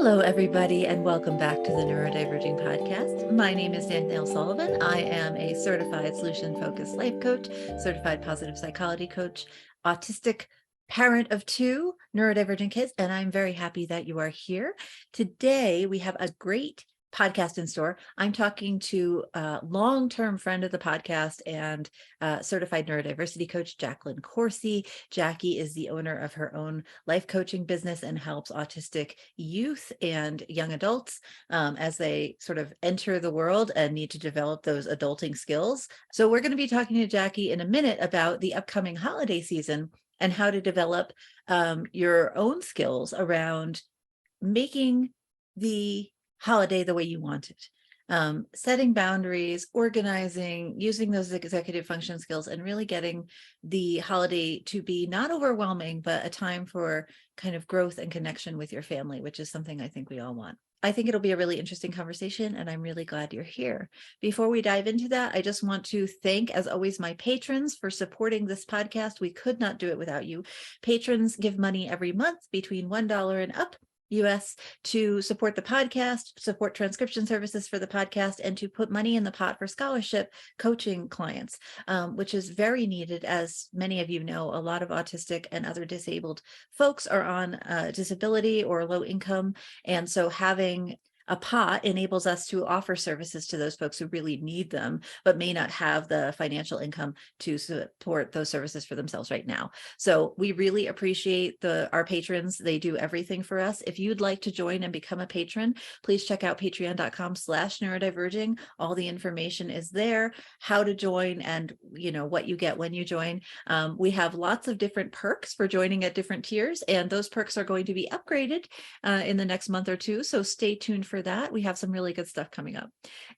Hello, everybody, and welcome back to the Neurodiverging Podcast. My name is Danielle Sullivan. I am a certified solution-focused life coach, certified positive psychology coach, autistic parent of two neurodivergent kids, and I'm very happy that you are here. Today, we have a great podcast in store. I'm talking to a long-term friend of the podcast and certified neurodiversity coach, Jacqueline Coursey. Jackie is the owner of her own life coaching business and helps autistic youth and young adults as they sort of enter the world and need to develop those adulting skills. So we're going to be talking to Jackie in a minute about the upcoming holiday season and how to develop your own skills around making the holiday the way you want it, setting boundaries, organizing, using those executive function skills, and really getting the holiday to be not overwhelming, but a time for kind of growth and connection with your family, which is something I think we all want. I think it'll be a really interesting conversation, and I'm really glad you're here. Before we dive into that, I just want to thank, as always, my patrons for supporting this podcast. We could not do it without you. Patrons give money every month between $1 and up US to support the podcast, support transcription services for the podcast, and to put money in the pot for scholarship coaching clients, which is very needed. As many of you know, a lot of autistic and other disabled folks are on disability or low income. And so having a pot enables us to offer services to those folks who really need them, but may not have the financial income to support those services for themselves right now. So we really appreciate our patrons. They do everything for us. If you'd like to join and become a patron, please check out patreon.com/neurodiverging. All the information is there, how to join, and what you get when you join. We have lots of different perks for joining at different tiers, and those perks are going to be upgraded in the next month or two. So stay tuned for that. We have some really good stuff coming up.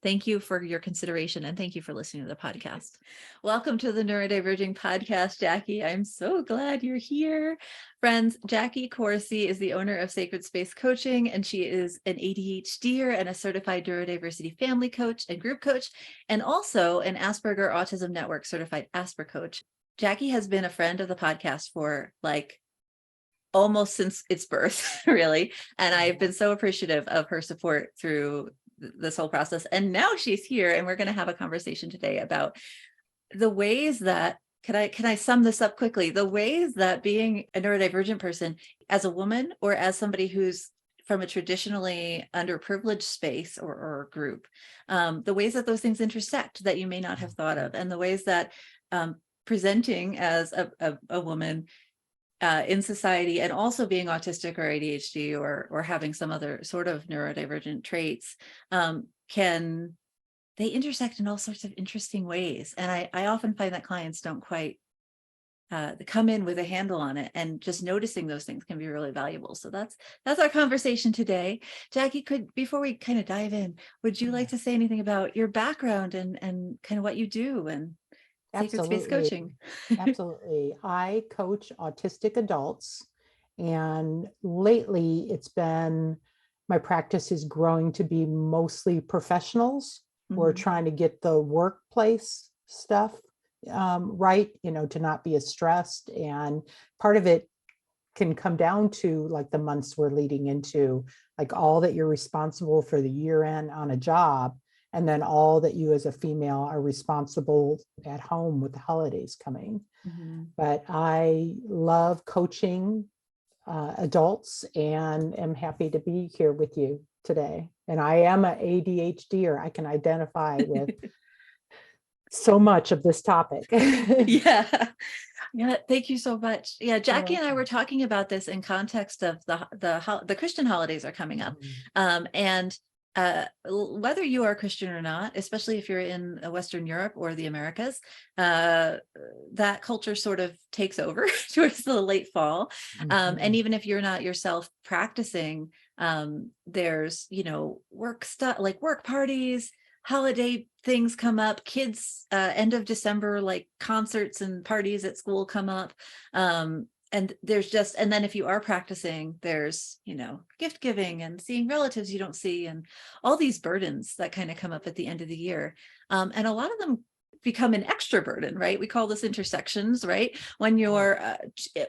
Thank you for your consideration, and thank you for listening to the podcast. Welcome to the Neurodiverging Podcast, Jackie. I'm so glad you're here. Friends, Jackie Coursey is the owner of Sacred Space Coaching, and she is an ADHDer and a certified neurodiversity family coach and group coach, and also an Asperger Autism Network certified Asper coach. Jackie has been a friend of the podcast for almost since its birth, really. And I've been so appreciative of her support through this whole process. And now she's here, and we're going to have a conversation today about the ways that, can I sum this up quickly? The ways that being a neurodivergent person as a woman, or as somebody who's from a traditionally underprivileged space or group, the ways that those things intersect that you may not have thought of, and the ways that presenting as a woman in society, and also being autistic or ADHD or having some other sort of neurodivergent traits, they intersect in all sorts of interesting ways. And I often find that clients don't quite come in with a handle on it, and just noticing those things can be really valuable. So that's our conversation today. Jackie, before we kind of dive in, would you like to say anything about your background and kind of what you do and Sacred Space Coaching? Absolutely. I coach autistic adults, and lately my practice is growing to be mostly professionals who are trying to get the workplace stuff right, to not be as stressed. And part of it can come down to the months we're leading into, all that you're responsible for the year end on a job, and then all that you as a female are responsible at home with the holidays coming. Mm-hmm. But I love coaching adults, and am happy to be here with you today. And I am an ADHDer. I can identify with so much of this topic. Yeah. Thank you so much. Yeah, Jackie and I were talking about this in context of the Christian holidays are coming up, and whether you are Christian or not, especially if you're in Western Europe or the Americas, that culture sort of takes over towards the late fall. And even if you're not yourself practicing, there's, work stuff, like work parties, holiday things come up, kids, end of December, concerts and parties at school come up. And then if you are practicing, there's, gift giving and seeing relatives you don't see, and all these burdens that kind of come up at the end of the year. And a lot of them become an extra burden, right? We call this intersections, right? When you're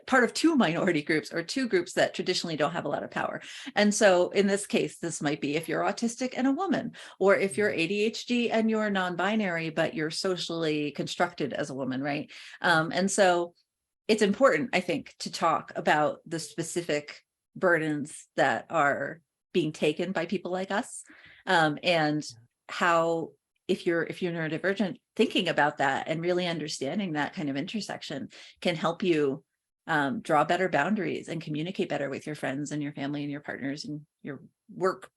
part of two minority groups or two groups that traditionally don't have a lot of power. And so in this case, this might be if you're autistic and a woman, or if you're ADHD and you're non-binary, but you're socially constructed as a woman, right? And so it's important, I think, to talk about the specific burdens that are being taken by people like us, and how, if you're neurodivergent, thinking about that and really understanding that kind of intersection can help you draw better boundaries and communicate better with your friends and your family and your partners and your work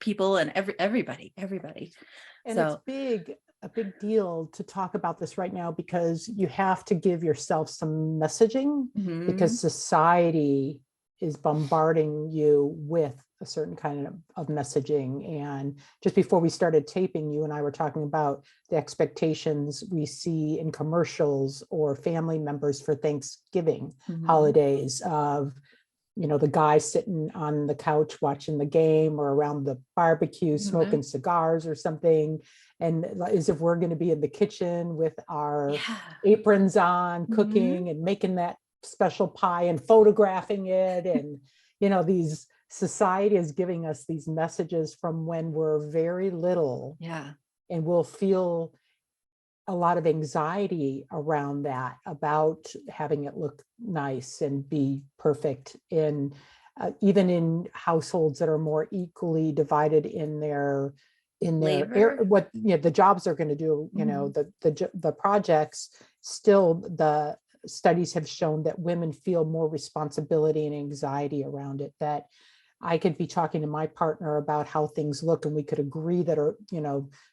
people and everybody. And So it's a big deal to talk about this right now, because you have to give yourself some messaging, because society is bombarding you with a certain kind of messaging. And just before we started taping, you and I were talking about the expectations we see in commercials or family members for Thanksgiving holidays of, the guy sitting on the couch watching the game or around the barbecue, smoking cigars or something. And as if we're going to be in the kitchen with our aprons on, cooking and making that special pie and photographing it. And, these society is giving us these messages from when we're very little. And we'll feel a lot of anxiety around that, about having it look nice and be perfect in even in households that are more equally divided in their what the jobs they're going to do, the projects. Still, the studies have shown that women feel more responsibility and anxiety around it. That I could be talking to my partner about how things look, and we could agree that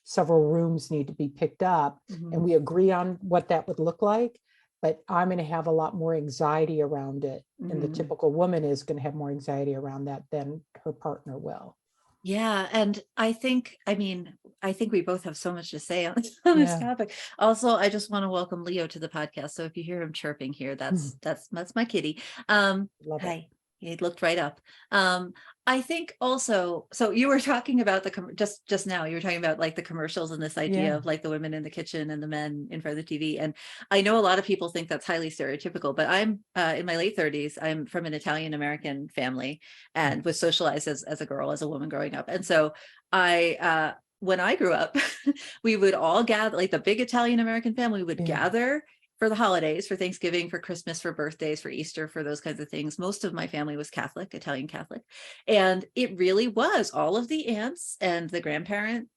several rooms need to be picked up, and we agree on what that would look like. But I'm going to have a lot more anxiety around it, and the typical woman is going to have more anxiety around that than her partner will. Yeah. And I think we both have so much to say on this topic. Also, I just want to welcome Leo to the podcast. So if you hear him chirping here, that's my kitty. Love Hi. it. He looked right up. I think also, so you were talking about just now, you were talking about like the commercials and this idea of like the women in the kitchen and the men in front of the TV. And I know a lot of people think that's highly stereotypical, but I'm in my late 30s. I'm from an Italian American family and was socialized as a girl, as a woman growing up. And so when I grew up, we would all gather, like the big Italian American family would gather for the holidays, for Thanksgiving, for Christmas, for birthdays, for Easter, for those kinds of things. Most of my family was Catholic, Italian Catholic. And it really was all of the aunts and the grandparent,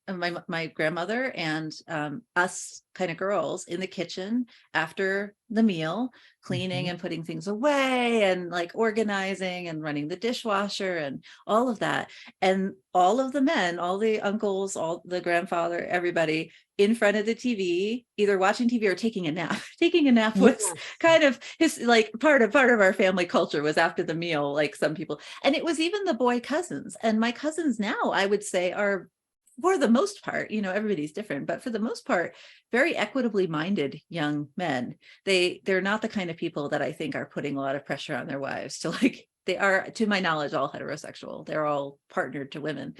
my grandmother, and us kind of girls in the kitchen after the meal, cleaning and putting things away and like organizing and running the dishwasher and all of that. And all of the men, all the uncles, all the grandfather, everybody in front of the TV, either watching TV or taking a nap. Taking a nap was kind of his, like part of our family culture was after the meal, like some people. And it was even the boy cousins. And my cousins now, I would say, are, for the most part, everybody's different, but for the most part, very equitably minded young men. They're not the kind of people that I think are putting a lot of pressure on their wives to, like, they are, to my knowledge, all heterosexual. They're all partnered to women.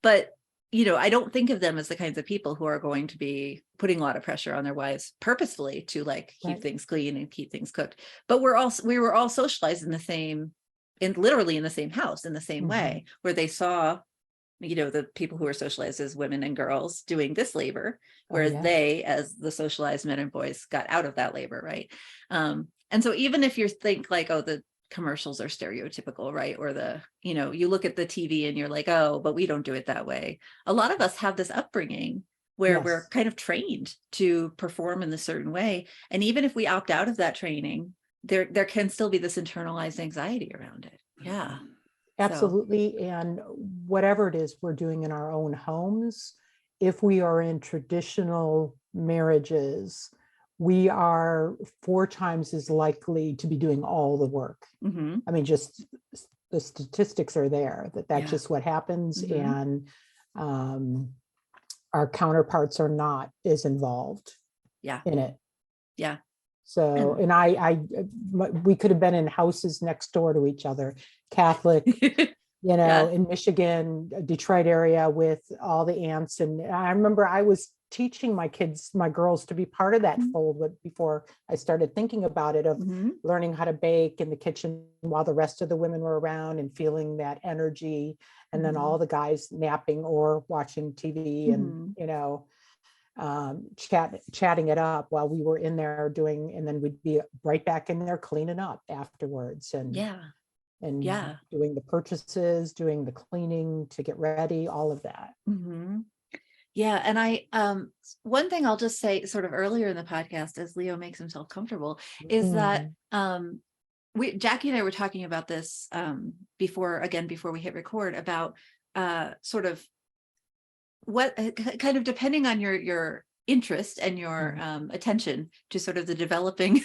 But I don't think of them as the kinds of people who are going to be putting a lot of pressure on their wives purposefully to like keep things clean and keep things cooked. But we were all socialized literally in the same house, in the same way, where they saw, the people who are socialized as women and girls doing this labor, whereas they, as the socialized men and boys, got out of that labor, right? And so even if you think like, oh, the commercials are stereotypical, right? Or you look at the TV and you're like, oh, but we don't do it that way. A lot of us have this upbringing where we're kind of trained to perform in a certain way. And even if we opt out of that training, there can still be this internalized anxiety around it. Yeah. Absolutely. So. And whatever it is we're doing in our own homes, if we are in traditional marriages, we are 4 times as likely to be doing all the work. I mean, just the statistics are there, that's just what happens. And our counterparts are not as involved in it. So, and we could have been in houses next door to each other, Catholic, in Michigan, Detroit area, with all the aunts. And I remember I was teaching my girls to be part of that fold before I started thinking about it, of learning how to bake in the kitchen while the rest of the women were around and feeling that energy. And then all the guys napping or watching TV and, chatting it up while we were in there doing, and then we'd be right back in there cleaning up afterwards and doing the purchases, doing the cleaning to get ready, all of that. Yeah. And one thing I'll just say sort of earlier in the podcast, as Leo makes himself comfortable, is that Jackie and I were talking about this before we hit record, about sort of what kind of, depending on your interest and your attention to sort of the developing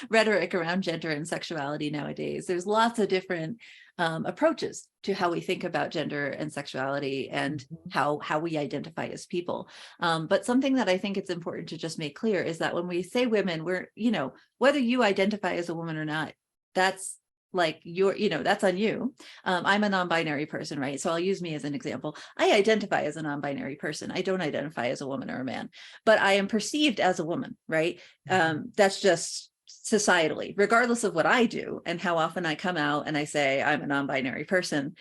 rhetoric around gender and sexuality nowadays, there's lots of different approaches to how we think about gender and sexuality and how we identify as people. But something that I think it's important to just make clear is that when we say women, we're, whether you identify as a woman or not, that's like that's on you. I'm a non-binary person, right? So I'll use me as an example. I identify as a non-binary person. I don't identify as a woman or a man, but I am perceived as a woman, right? That's just societally, regardless of what I do and how often I come out and I say I'm a non-binary person.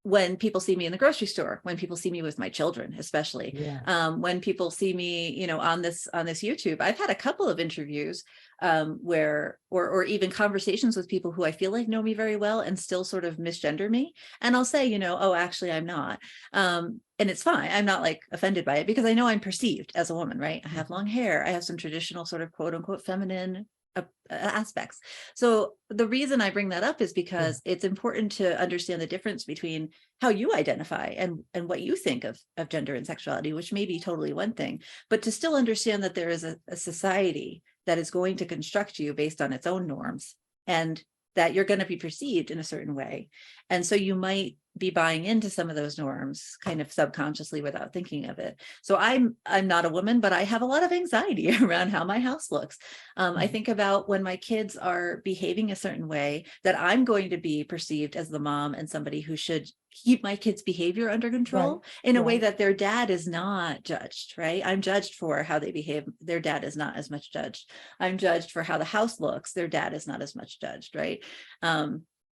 When people see me in the grocery store, when people see me with my children, especially, when people see me, on this YouTube, I've had a couple of interviews where, or even conversations with people who I feel like know me very well and still sort of misgender me. And I'll say, oh, actually, I'm not. And it's fine. I'm not like offended by it because I know I'm perceived as a woman, right? I have long hair. I have some traditional sort of quote unquote feminine aspects. So the reason I bring that up is because it's important to understand the difference between how you identify and what you think of gender and sexuality, which may be totally one thing, but to still understand that there is a society that is going to construct you based on its own norms, and that you're going to be perceived in a certain way. And so you might be buying into some of those norms kind of subconsciously without thinking of it. So I'm not a woman, but I have a lot of anxiety around how my house looks. I think about when my kids are behaving a certain way, that I'm going to be perceived as the mom and somebody who should keep my kids' behavior under control in a way that their dad is not judged, right? I'm judged for how they behave. Their dad is not as much judged. I'm judged for how the house looks. Their dad is not as much judged, right?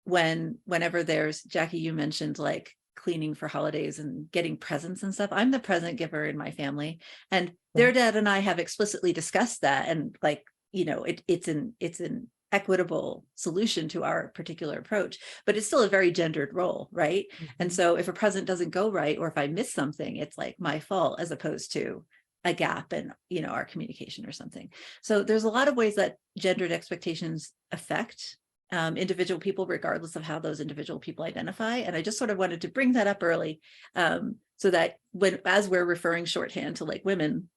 Whenever there's, Jackie, you mentioned like cleaning for holidays and getting presents and stuff. I'm the present giver in my family, and their dad and I have explicitly discussed that. And like, it's an equitable solution to our particular approach, but it's still a very gendered role, right? And so if a present doesn't go right, or if I miss something, it's like my fault, as opposed to a gap in, our communication or something. So there's a lot of ways that gendered expectations affect individual people, regardless of how those individual people identify. And I just sort of wanted to bring that up early, so that as we're referring shorthand to like women,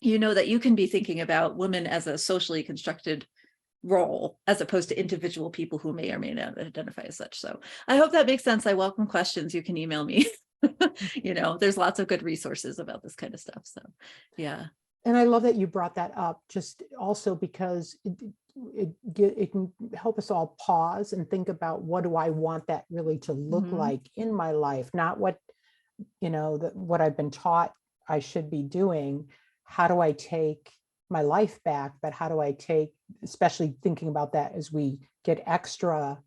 that you can be thinking about women as a socially constructed role, as opposed to individual people who may or may not identify as such. So I hope that makes sense. I welcome questions. You can email me. There's lots of good resources about this kind of stuff. So yeah. And I love that you brought that up, just also because it can help us all pause and think about, what do I want that really to look like in my life? Not what, what I've been taught I should be doing. How do I take my life back? But how do I take, especially thinking about that as we get extras,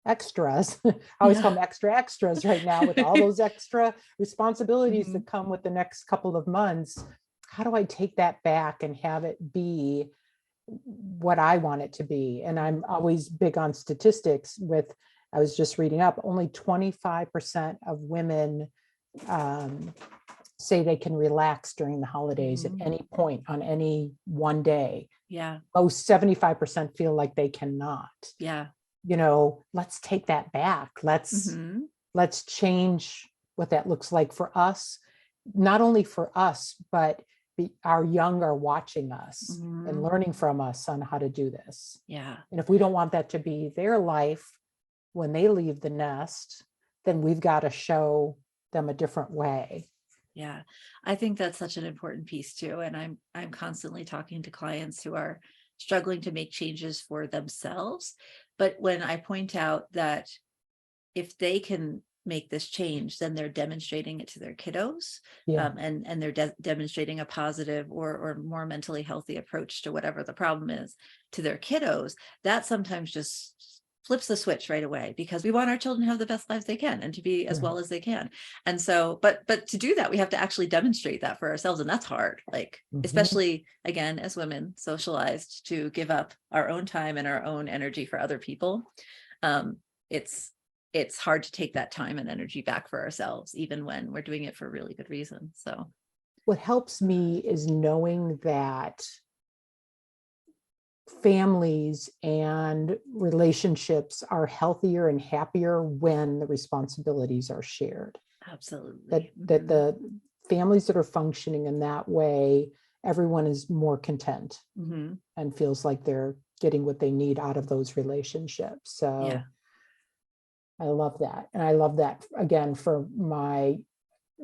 I always call them extras right now, with all those extra responsibilities that come with the next couple of months. How do I take that back and have it be what I want it to be? And I'm always big on statistics. I was just reading up, only 25% of women say they can relax during the holidays at any point on any one day. Yeah. Most 75% feel like they cannot. Yeah. Let's take that back. Let's change what that looks like for us, not only for us, but our young are watching us and learning from us on how to do this. Yeah. And if we don't want that to be their life when they leave the nest, then we've got to show them a different way. Yeah, I think that's such an important piece too. And I'm constantly talking to clients who are struggling to make changes for themselves. But when I point out that if they can make this change, then they're demonstrating it to their kiddos, Yeah. and they're demonstrating a positive or more mentally healthy approach to whatever the problem is to their kiddos. That sometimes just flips the switch right away, because we want our children to have the best lives they can and to be as Yeah. well as they can. And so, but to do that, we have to actually demonstrate that for ourselves. And that's hard, like, Mhm. especially again, as women, socialized to give up our own time and our own energy for other people. It's hard to take that time and energy back for ourselves, even when we're doing it for really good reason. So What helps me is knowing that families and relationships are healthier and happier when the responsibilities are shared. absolutely. That the families that are functioning in that way, everyone is more content and feels like they're getting what they need out of those relationships. So Yeah. I love that. And I love that, again, for my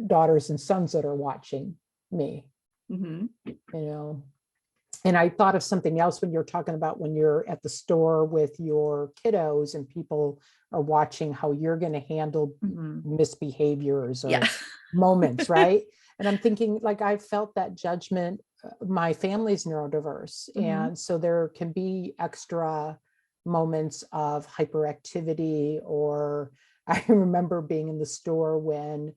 daughters and sons that are watching me, you know. And I thought of something else when you're talking about when you're at the store with your kiddos and people are watching how you're going to handle misbehaviors or Yeah. moments, right? And I'm thinking, like, I felt that judgment. My family's neurodiverse. And so there can be extra moments of hyperactivity, or I remember being in the store when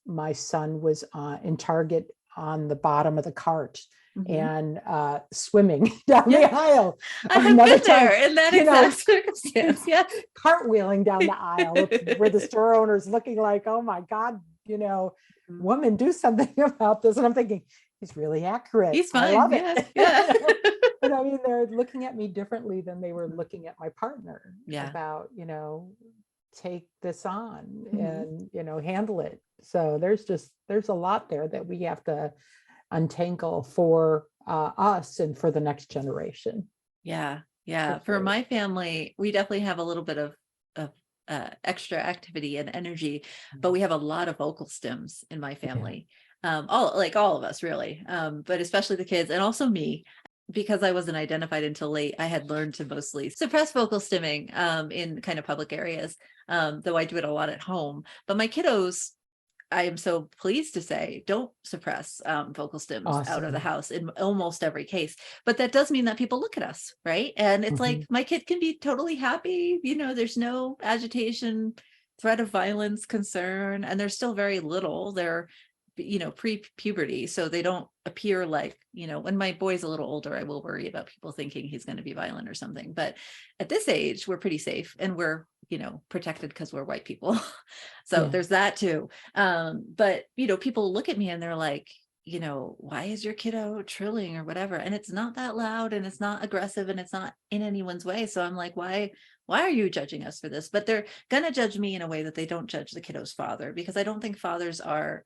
my son was in Target on the bottom of the cart and swimming down the aisle. I have been there in that exact circumstance. Yeah. Cartwheeling down the aisle where the store owner's looking like, oh my God, woman, do something about this. And I'm thinking, he's really accurate. He's fine. I love Yeah. it. Yeah. But I mean, they're looking at me differently than they were looking at my partner about, take this on and, handle it. So there's a lot there that we have to untangle for us and for the next generation. Yeah. Yeah. For my family, we definitely have a little bit of extra activity and energy, but we have a lot of vocal stims in my family. All of us really, but especially the kids and also me. Because I wasn't identified until late, I had learned to mostly suppress vocal stimming in kind of public areas, though I do it a lot at home. But my kiddos, I am so pleased to say, don't suppress vocal stims out of the house in almost every case. But that does mean that people look at us, right? And it's like, my kid can be totally happy. There's no agitation, threat of violence, concern, and they're still very little. They're pre-puberty, so they don't appear like, when my boy's a little older, I will worry about people thinking he's going to be violent or something. But at this age, we're pretty safe and we're, protected because we're white people. So there's that too. But, people look at me and they're like, why is your kiddo trilling or whatever? And it's not that loud and it's not aggressive and it's not in anyone's way. So I'm like, why are you judging us for this? But they're going to judge me in a way that they don't judge the kiddo's father, because I don't think fathers are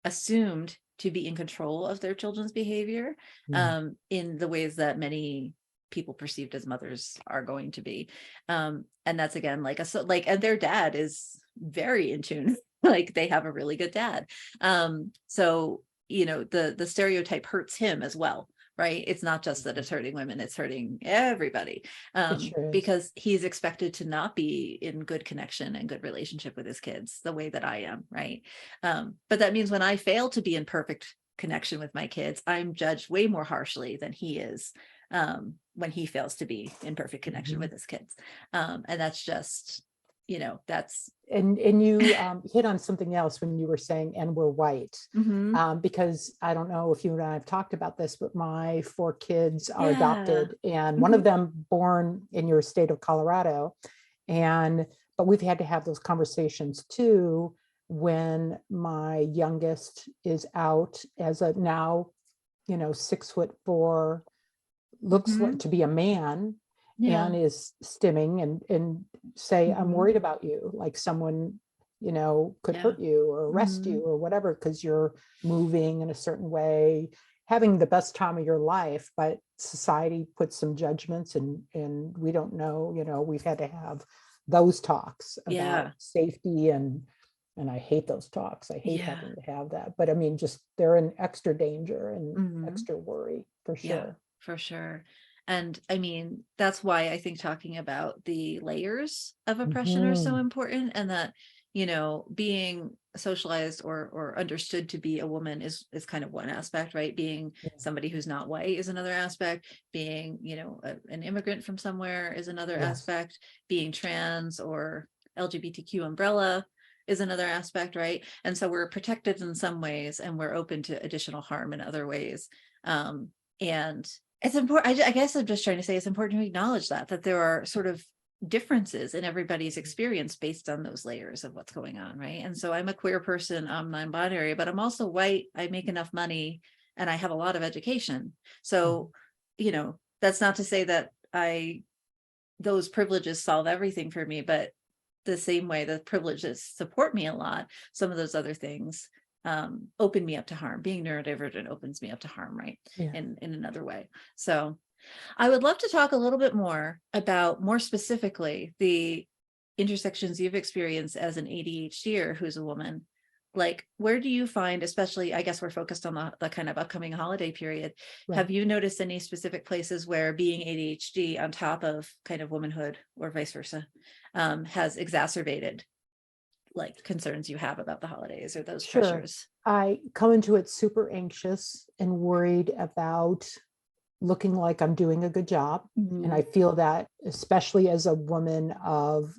assumed to be in control of their children's behavior in the ways that many people perceived as mothers are going to be. And that's again, and their dad is very in tune. Like they have a really good dad. So, the stereotype hurts him as well. Right. It's not just that it's hurting women, it's hurting everybody, because he's expected to not be in good connection and good relationship with his kids the way that I am. Right. But that means when I fail to be in perfect connection with my kids, I'm judged way more harshly than he is when he fails to be in perfect connection with his kids. And that's just, that's. And you hit on something else when you were saying, and we're white, because I don't know if you and I have talked about this, but my 4 kids are adopted, and one of them born in your state of Colorado. But we've had to have those conversations too, when my youngest is out as a now, 6'4", looks to be a man, and is stimming and say, I'm worried about you, like someone, could hurt you or arrest you or whatever, because you're moving in a certain way, having the best time of your life. But society puts some judgments and we don't know, we've had to have those talks about safety and I hate those talks. I hate having to have that. But I mean, just they're in extra danger and extra worry for sure. For sure. And I mean, that's why I think talking about the layers of oppression are so Mhm. important, and that, being socialized or understood to be a woman is kind of one aspect, right? Being Yeah. somebody who's not white is another aspect. Being, an immigrant from somewhere is another Yes. aspect. Being trans or LGBTQ umbrella is another aspect, right? And so we're protected in some ways, and we're open to additional harm in other ways. And it's important. I guess I'm just trying to say it's important to acknowledge that there are sort of differences in everybody's experience based on those layers of what's going on, right? And so I'm a queer person, I'm non-binary, but I'm also white, I make enough money, and I have a lot of education. So, that's not to say that those privileges solve everything for me, but the same way the privileges support me a lot, some of those other things open me up to harm. Being neurodivergent opens me up to harm, right? Yeah. In another way. So I would love to talk a little bit more about, more specifically, the intersections you've experienced as an ADHDer who's a woman. Like, where do you find, especially, I guess we're focused on the kind of upcoming holiday period. Right. Have you noticed any specific places where being ADHD on top of kind of womanhood, or vice versa, has exacerbated like concerns you have about the holidays or those Sure. pressures? I come into it super anxious and worried about looking like I'm doing a good job. And I feel that, especially as a woman of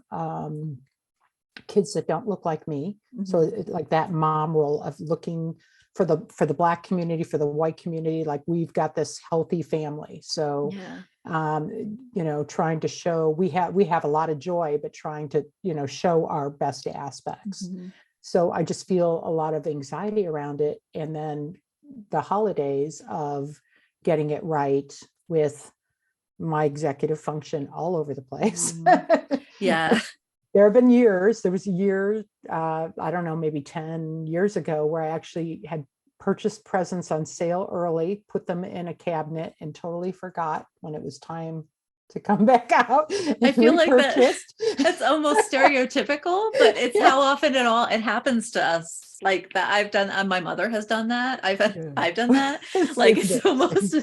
kids that don't look like me. So like that mom role of looking for the Black community, for the white community, like we've got this healthy family. So Yeah. trying to show we have a lot of joy, but trying to, show our best aspects. So I just feel a lot of anxiety around it. And then the holidays of getting it right with my executive function all over the place. Yeah. There was a year, I don't know, maybe 10 years ago, where I actually had purchased presents on sale early, put them in a cabinet, and totally forgot when it was time to come back out. I feel like that's almost stereotypical, but it's how often it happens to us. Like that I've done, my mother has done that. I've done that. Like it's almost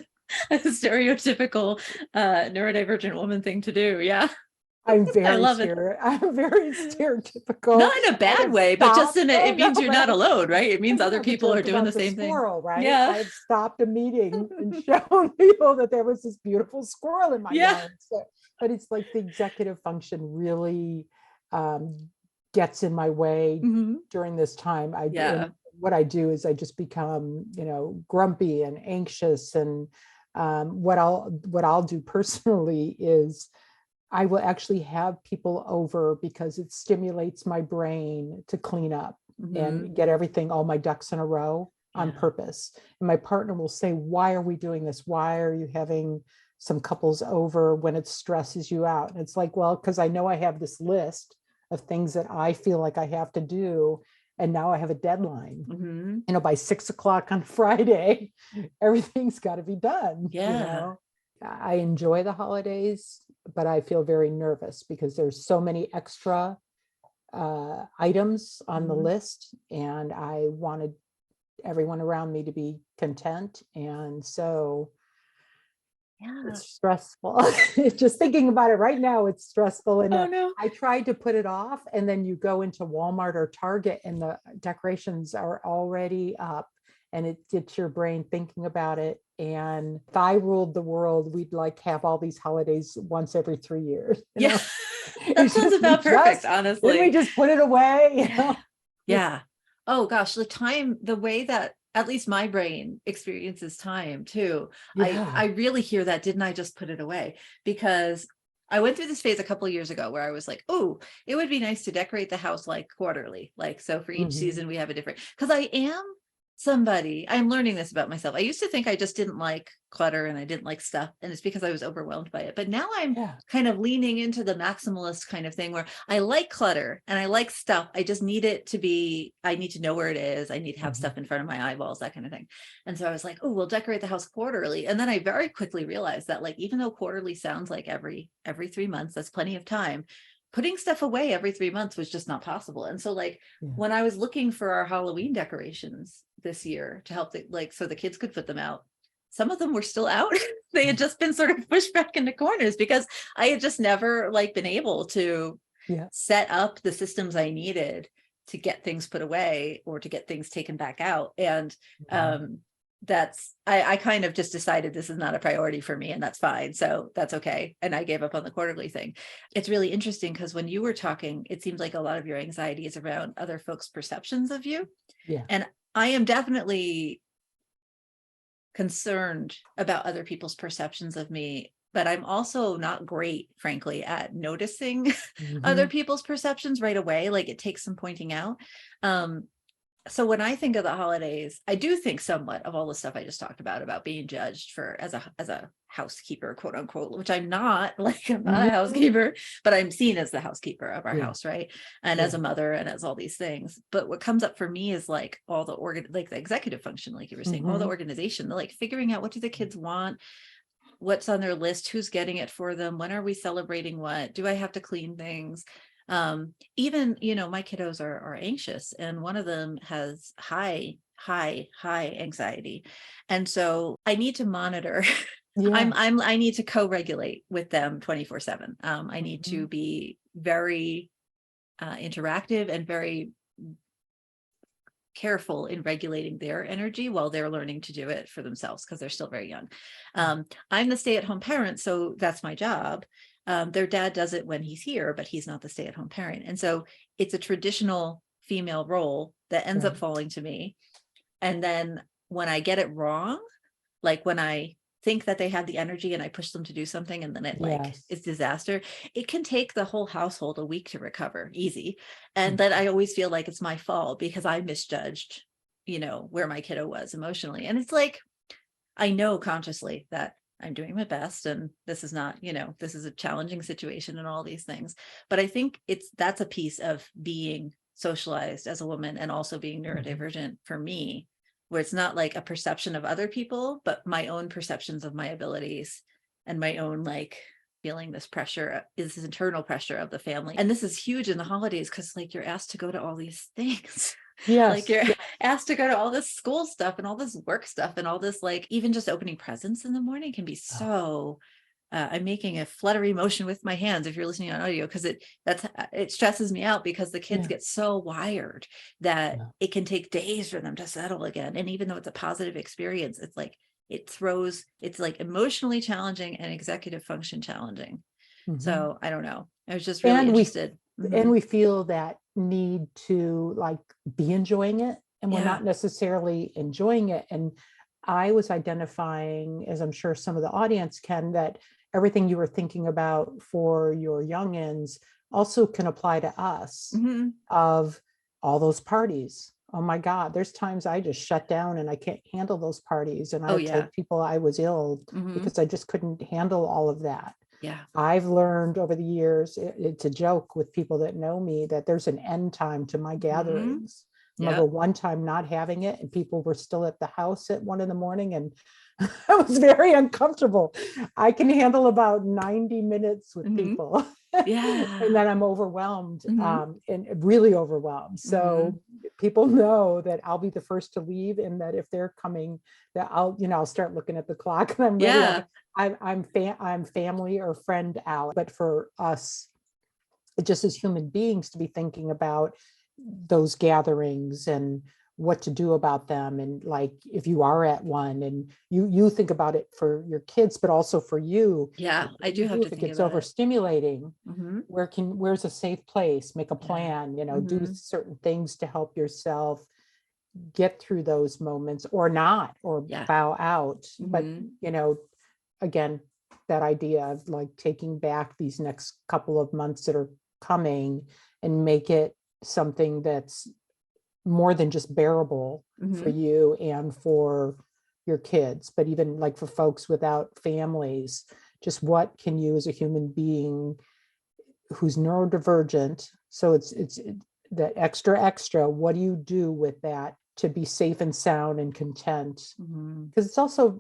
a stereotypical neurodivergent woman thing to do. Yeah. I'm I love it. I'm very stereotypical. Not in a bad way, but just it means you're not alone, right? It means other people are doing the same thing. Right? Yeah. I've stopped a meeting and shown people that there was this beautiful squirrel in my yard. So, but it's like the executive function really gets in my way during this time. What I do is I just become, grumpy and anxious. And what I'll do personally is I will actually have people over because it stimulates my brain to clean up and get all my ducks in a row on purpose. And my partner will say, why are we doing this? Why are you having some couples over when it stresses you out? And it's like, well, because I know I have this list of things that I feel like I have to do. And now I have a deadline. By 6 o'clock on Friday, everything's got to be done. Yeah. I enjoy the holidays, but I feel very nervous because there's so many extra items on the list, and I wanted everyone around me to be content. And so it's stressful. Just thinking about it right now, it's stressful. And I tried to put it off, and then you go into Walmart or Target and the decorations are already up, and it gets your brain thinking about it. And if I ruled the world, we'd like have all these holidays once every 3 years. Yeah. That sounds about perfect, honestly. Didn't we just put it away? Yeah. Oh gosh, the way that at least my brain experiences time too. I really hear that. Didn't I just put it away? Because I went through this phase a couple of years ago where I was like, oh, it would be nice to decorate the house like quarterly. Like, so for each season we have a different, because I'm learning this about myself. I used to think I just didn't like clutter and I didn't like stuff, and it's because I was overwhelmed by it. But now I'm kind of leaning into the maximalist kind of thing where I like clutter and I like stuff. I just need I need to know where it is. I need to have stuff in front of my eyeballs, that kind of thing. And so I was like, oh, we'll decorate the house quarterly. And then I very quickly realized that, like, even though quarterly sounds like every 3 months, that's plenty of time. Putting stuff away every 3 months was just not possible. And so when I was looking for our Halloween decorations this year to help so the kids could put them out, some of them were still out. they had just been sort of pushed back into corners because I had just never like been able to set up the systems I needed to get things put away or to get things taken back out. And I kind of just decided this is not a priority for me, and that's fine. So that's okay. And I gave up on the quarterly thing. It's really interesting because when you were talking, it seems like a lot of your anxiety is around other folks' perceptions of you. Yeah. And I am definitely concerned about other people's perceptions of me, but I'm also not great, frankly, at noticing other people's perceptions right away. Like it takes some pointing out. So when I think of the holidays, I do think somewhat of all the stuff I just talked about being judged for as a housekeeper, quote unquote, which I'm not. Like I'm not a housekeeper, but I'm seen as the housekeeper of our house, right? And as a mother and as all these things. But what comes up for me is like all the like the executive function, like you were saying, all the organization, like figuring out what do the kids want, what's on their list, who's getting it for them, when are we celebrating what, do I have to clean things? Even, my kiddos are anxious, and one of them has high anxiety. And so I need to monitor. I need to co-regulate with them 24/7. I need to be very interactive and very careful in regulating their energy while they're learning to do it for themselves because they're still very young. I'm the stay-at-home parent, so that's my job. Their dad does it when he's here, but he's not the stay-at-home parent. And so it's a traditional female role that ends up falling to me. And then when I get it wrong, like when I think that they have the energy and I push them to do something and then it is disaster, it can take the whole household a week to recover easy. And then I always feel like it's my fault because I misjudged, where my kiddo was emotionally. And it's like, I know consciously that I'm doing my best and this is not, this is a challenging situation and all these things. But I think that's a piece of being socialized as a woman and also being neurodivergent for me, where it's not like a perception of other people, but my own perceptions of my abilities and my own like feeling this pressure, this internal pressure of the family. And this is huge in the holidays because like you're asked to go to all these things. Like you're asked to go to all this school stuff and all this work stuff and all this, like even just opening presents in the morning can be so, I'm making a fluttery motion with my hands if you're listening on audio, because it stresses me out because the kids get so wired that it can take days for them to settle again. And even though it's a positive experience, it's like, it's like emotionally challenging and executive function challenging. So I don't know. I was just really interested. And we feel that need to like be enjoying it, and we're not necessarily enjoying it. And I was identifying, as I'm sure some of the audience can, that everything you were thinking about for your youngins also can apply to us, of all those parties. Oh my God, there's times I just shut down and I can't handle those parties. And I told people I was ill because I just couldn't handle all of that. I've learned over the years, it's a joke with people that know me, that there's an end time to my gatherings. I remember one time not having it and people were still at the house at 1 a.m. and I was very uncomfortable. I can handle about 90 minutes with people. And then I'm overwhelmed, and really overwhelmed. So people know that I'll be the first to leave, and that if they're coming, that I'll start looking at the clock and I'm ready. I'm family or friend out. But for us, just as human beings, to be thinking about those gatherings and what to do about them, and like if you are at one and you think about it for your kids, but also for you. I do have to think it's overstimulating. Where's a safe place? Make a plan. Do certain things to help yourself get through those moments, or not, or bow out. But again, that idea of like taking back these next couple of months that are coming and make it something that's more than just bearable for you and for your kids, but even like for folks without families, just what can you as a human being who's neurodivergent, so it's that extra, what do you do with that to be safe and sound and content? Because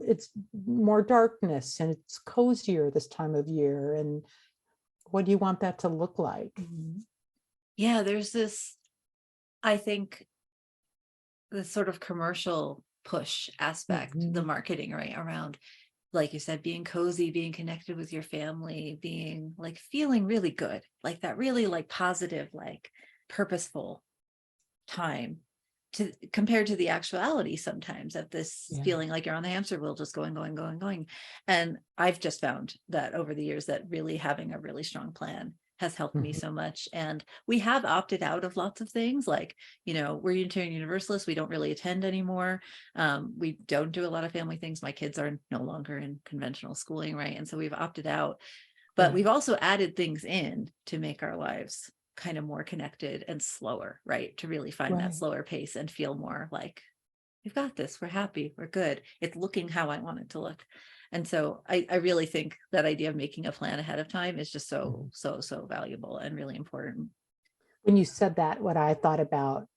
it's more darkness and it's cozier this time of year, and what do you want that to look like? There's this, I think, the sort of commercial push aspect, the marketing, right, around like you said, being cozy, being connected with your family, being like feeling really good, like that really like positive, like purposeful time to compared to the actuality sometimes of this Yeah. feeling like you're on the hamster wheel, just going. And I've just found that over the years that really having a really strong plan has helped me so much. And we have opted out of lots of things, like, we're Unitarian Universalists. We don't really attend anymore. We don't do a lot of family things. My kids are no longer in conventional schooling, right? And so we've opted out, but we've also added things in to make our lives kind of more connected and slower, right? To really find that slower pace and feel more like we've got this, we're happy, we're good. It's looking how I want it to look. And so I really think that idea of making a plan ahead of time is just so valuable and really important. When you said that, what I thought about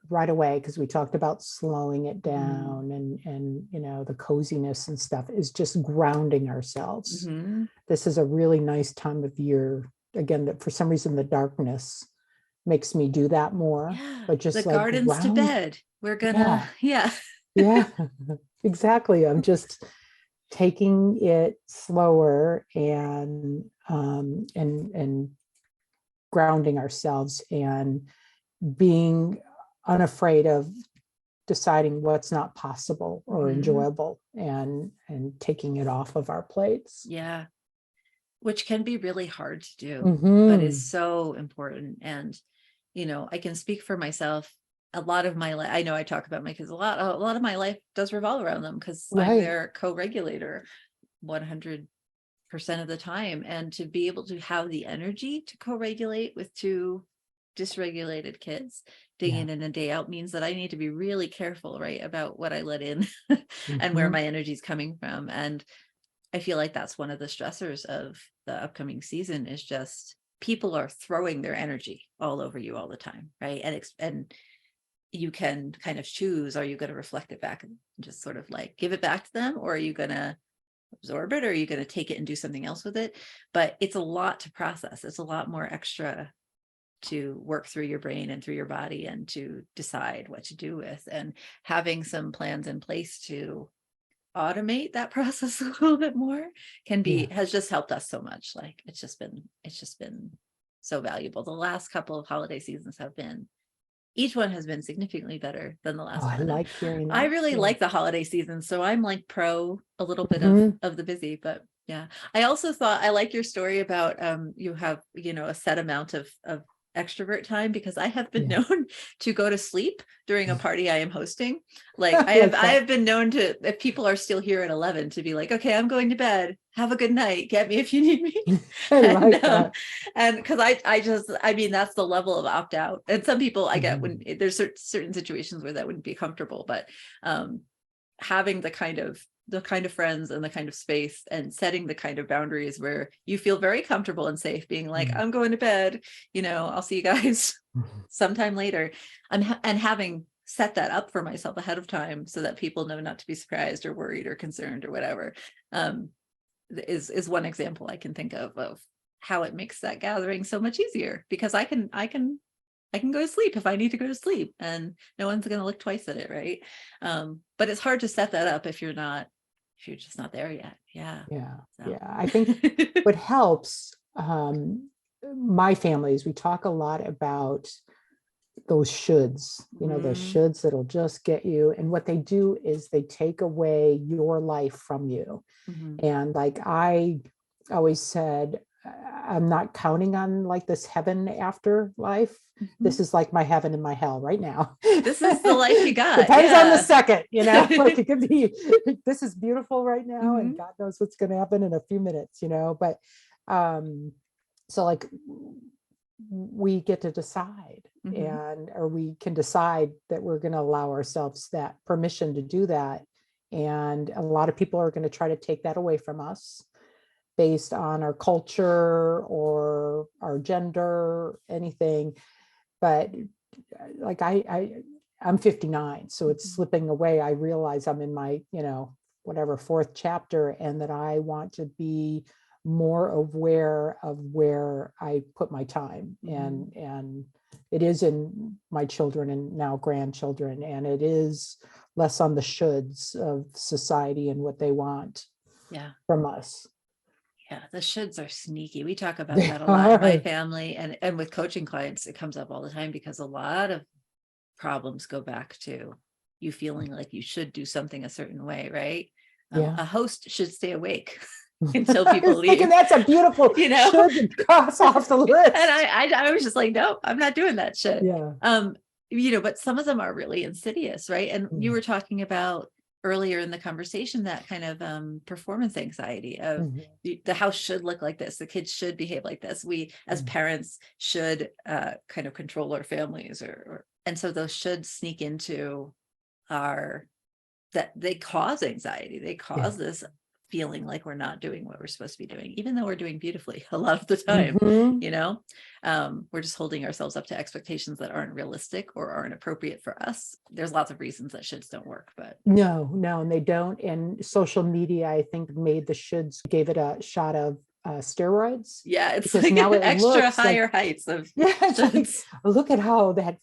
right away, because we talked about slowing it down and the coziness and stuff, is just grounding ourselves. This is a really nice time of year, again, that for some reason the darkness makes me do that more. But just the like gardens to bed, we're gonna yeah exactly. I'm just taking it slower and grounding ourselves and being unafraid of deciding what's not possible or enjoyable and taking it off of our plates. Yeah, which can be really hard to do, but is so important. And I can speak for myself. A lot of my life, I know I talk about my kids a lot of my life does revolve around them, because I'm their co-regulator 100% of the time. And to be able to have the energy to co-regulate with two dysregulated kids day in and a day out means that I need to be really careful, right, about what I let in and where my energy is coming from. And I feel like that's one of the stressors of the upcoming season, is just people are throwing their energy all over you all the time, right? And you can kind of choose, are you going to reflect it back and just sort of like give it back to them, or are you going to absorb it, or are you going to take it and do something else with it? But it's a lot to process. It's a lot more extra to work through your brain and through your body and to decide what to do with. And having some plans in place to automate that process a little bit more has just helped us so much. Like it's just been so valuable. The last couple of holiday seasons each one has been significantly better than the last one. I like hearing that. I really like the holiday season, so I'm like pro a little bit of the busy. But yeah, I also thought I like your story about you have a set amount of extrovert time, because I have been known to go to sleep during a party I am hosting. Like I have been known to, if people are still here at 11, to be like, okay, I'm going to bed. Have a good night. Get me if you need me. And because I mean, that's the level of opt out. And some people I get when there's certain situations where that wouldn't be comfortable, but having the kind of friends and the kind of space and setting the kind of boundaries where you feel very comfortable and safe being like, I'm going to bed, I'll see you guys sometime later. And having set that up for myself ahead of time so that people know not to be surprised or worried or concerned or whatever, is one example I can think of how it makes that gathering so much easier, because I can go to sleep if I need to go to sleep, and no one's going to look twice at it, right? But it's hard to set that up if you're just not there yet. I think what helps my family is we talk a lot about those shoulds, those shoulds that'll just get you. And what they do is they take away your life from you. And like I always said, I'm not counting on like this heaven after life. This is like my heaven and my hell right now. This is the life you got. Depends on the second, like it could be, this is beautiful right now and God knows what's going to happen in a few minutes, but so like we get to decide or we can decide that we're going to allow ourselves that permission to do that. And a lot of people are going to try to take that away from us, based on our culture or our gender, anything. But like I'm 59, so it's slipping away. I realize I'm in my, whatever, fourth chapter, and that I want to be more aware of where I put my time. And it is in my children and now grandchildren, and it is less on the shoulds of society and what they want. Yeah. from us. Yeah. The shoulds are sneaky. We talk about They that a lot in my are. family, and with coaching clients, it comes up all the time because a lot of problems go back to you feeling like you should do something a certain way, right? Yeah. A host should stay awake until I people was thinking leave, that's a beautiful you know? should cross off the And list. I was just like, no, I'm not doing that shit. Yeah. But some of them are really insidious, right? And you were talking about earlier in the conversation that kind of performance anxiety of the house should look like this, the kids should behave like this, we as parents should kind of control our families, and so those should sneak into that they cause anxiety, they cause this feeling like we're not doing what we're supposed to be doing, even though we're doing beautifully a lot of the time. We're just holding ourselves up to expectations that aren't realistic or aren't appropriate for us. There's lots of reasons that shoulds don't work, but No, and they don't. And social media, I think, made the shoulds, gave it a shot of steroids. Yeah, it's because like now it extra looks higher heights of it's like, shoulds. look at how that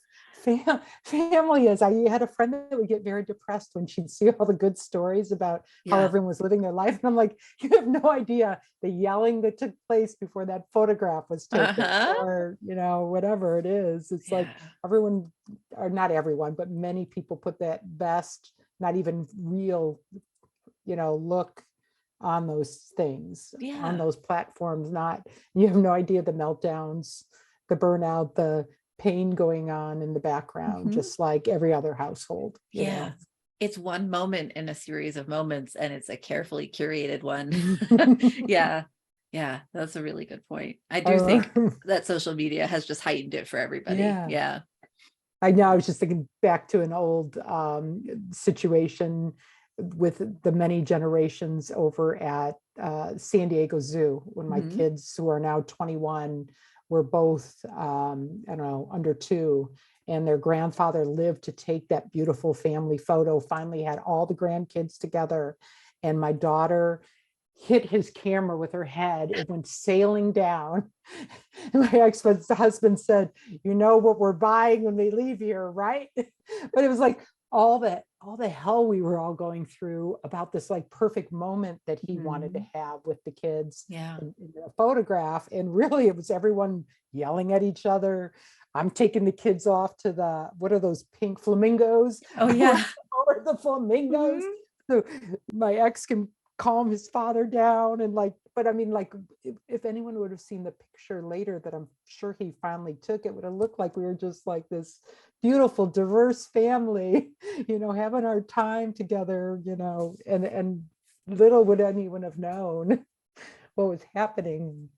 family is. I had a friend that would get very depressed when she'd see all the good stories about how everyone was living their life. And I'm like, you have no idea the yelling that took place before that photograph was taken, or, whatever it is. It's like everyone, or not everyone, but many people put that best, not even real, look on those things, on those platforms. You have no idea the meltdowns, the burnout, the pain going on in the background, just like every other household. You know? It's one moment in a series of moments, and it's a carefully curated one. Yeah, that's a really good point. I do think that social media has just heightened it for everybody. I know. I was just thinking back to an old situation with the many generations over at San Diego Zoo, when my kids, who are now 21, were both, under 2, and their grandfather lived to take that beautiful family photo, finally had all the grandkids together. And my daughter hit his camera with her head. It went sailing down. And my ex-husband said, "You know what we're buying when we leave here, right?" But it was like all the hell we were all going through about this like perfect moment that he wanted to have with the kids in a photograph. And really it was everyone yelling at each other. I'm taking the kids off to what are those pink flamingos? Oh yeah. Or the flamingos. So my ex can calm his father down, and but I mean, if anyone would have seen the picture later that I'm sure he finally took, it would have looked like we were just like this beautiful, diverse family, having our time together, and little would anyone have known what was happening.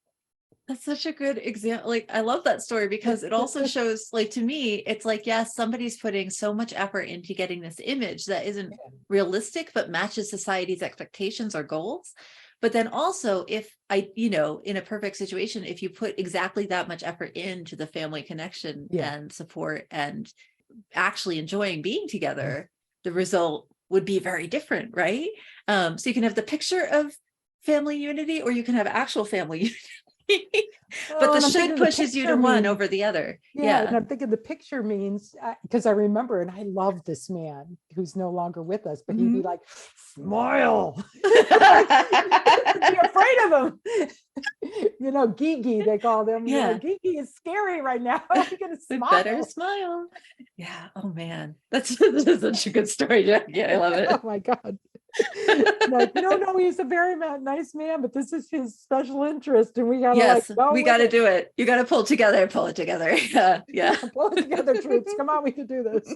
That's such a good example. Like, I love that story because it also shows, like, to me, it's like, yes, somebody's putting so much effort into getting this image that isn't realistic, but matches society's expectations or goals. But then also, if in a perfect situation, if you put exactly that much effort into the family connection and support and actually enjoying being together, the result would be very different, right? So you can have the picture of family unity, or you can have actual family unity. But the should pushes you to one over the other. And I'm thinking the picture means, because I remember, and I love this man who's no longer with us, but he'd be like, "Smile." Be afraid of him. Gigi, they call them. Gigi is scary right now. I'm gonna smile. Better smile. Yeah. Oh man, that's such a good story, Jack. Yeah, I love it. Oh my God. Like, no, he's a very nice man, but this is his special interest, and we gotta we gotta do it. You gotta pull it together. Pull it together. Yeah. Pull it together, troops. Come on, we can do this.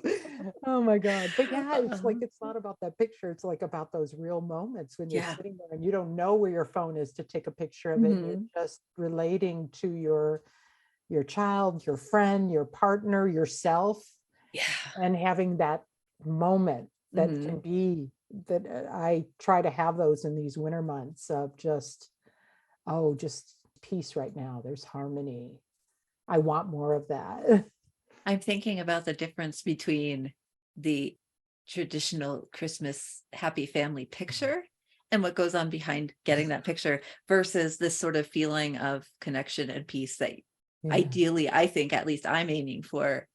Oh my God. But it's like, it's not about that picture. It's like about those real moments when you're sitting there and you don't know where your phone is to take a picture of it. You're just relating to your child, your friend, your partner, yourself. And having that moment that can be that. I try to have those in these winter months of just peace right now. There's harmony. I want more of that. I'm thinking about the difference between the traditional Christmas happy family picture and what goes on behind getting that picture versus this sort of feeling of connection and peace that ideally, I think, at least I'm aiming for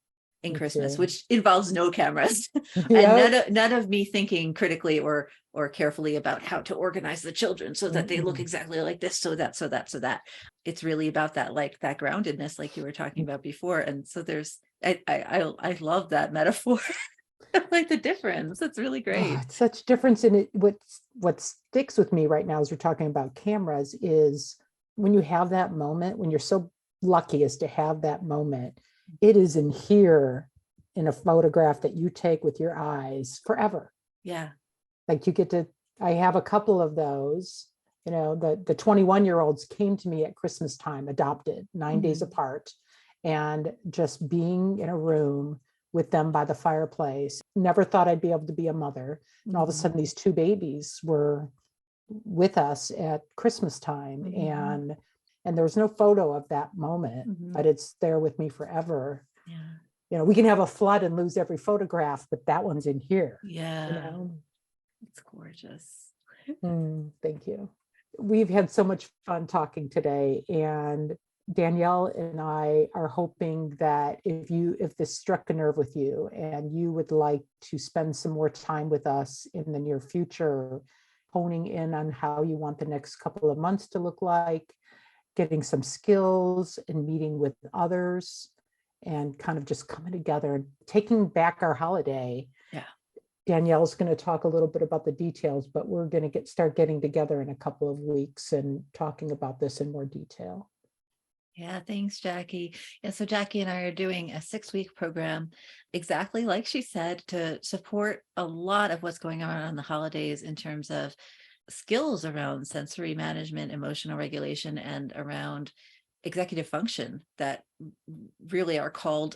in Me Christmas, too. which involves no cameras and Yep. none of me thinking critically or carefully about how to organize the children so that they look Mm-mm. exactly like this, so that. It's really about that, like that groundedness, like you were talking about before. And so there's, I love that metaphor. Like the difference. It's really Oh, great. it's such difference in it. What sticks with me right now as we're talking about cameras is when you have that moment, when you're so lucky as to have that moment, it is in here in a photograph that you take with your eyes forever. Yeah. Like you get to, I have a couple of those, the 21-year-olds came to me at Christmas time, adopted 9 days apart, and just being in a room with them by the fireplace. Never thought I'd be able to be a mother. And all of a sudden these two babies were with us at Christmas time. And there was no photo of that moment, but it's there with me forever. Yeah. We can have a flood and lose every photograph, but that one's in here. Yeah. It's gorgeous. Thank you. We've had so much fun talking today, and Danielle and I are hoping that if this struck a nerve with you and you would like to spend some more time with us in the near future, honing in on how you want the next couple of months to look like, getting some skills and meeting with others, and kind of just coming together and taking back our holiday. Yeah. Danielle's going to talk a little bit about the details, but we're going to start getting together in a couple of weeks and talking about this in more detail. Yeah, thanks, Jackie. Yeah, so Jackie and I are doing a 6-week program, exactly like she said, to support a lot of what's going on the holidays in terms of skills around sensory management, emotional regulation, and around executive function that really are called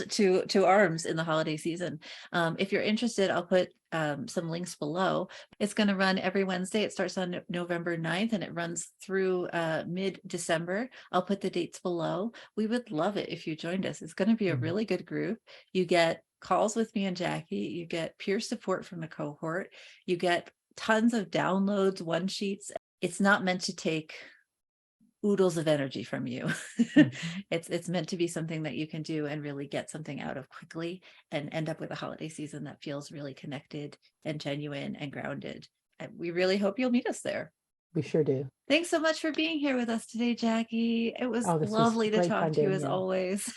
to arms in the holiday season. If you're interested, I'll put some links below. It's going to run every Wednesday. It starts on November 9th and it runs through mid-December. I'll put the dates below. We would love it if you joined us. It's going to be a really good group. You get calls with me and Jackie. You get peer support from the cohort. You get tons of downloads, one sheets. It's not meant to take oodles of energy from you. It's meant to be something that you can do and really get something out of quickly and end up with a holiday season that feels really connected and genuine and grounded. And we really hope you'll meet us there. We sure do. Thanks so much for being here with us today, Jackie. It was This lovely was to talk fun, to you as Danielle. always.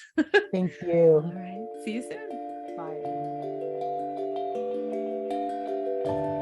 Thank you. All right. See you soon. Bye.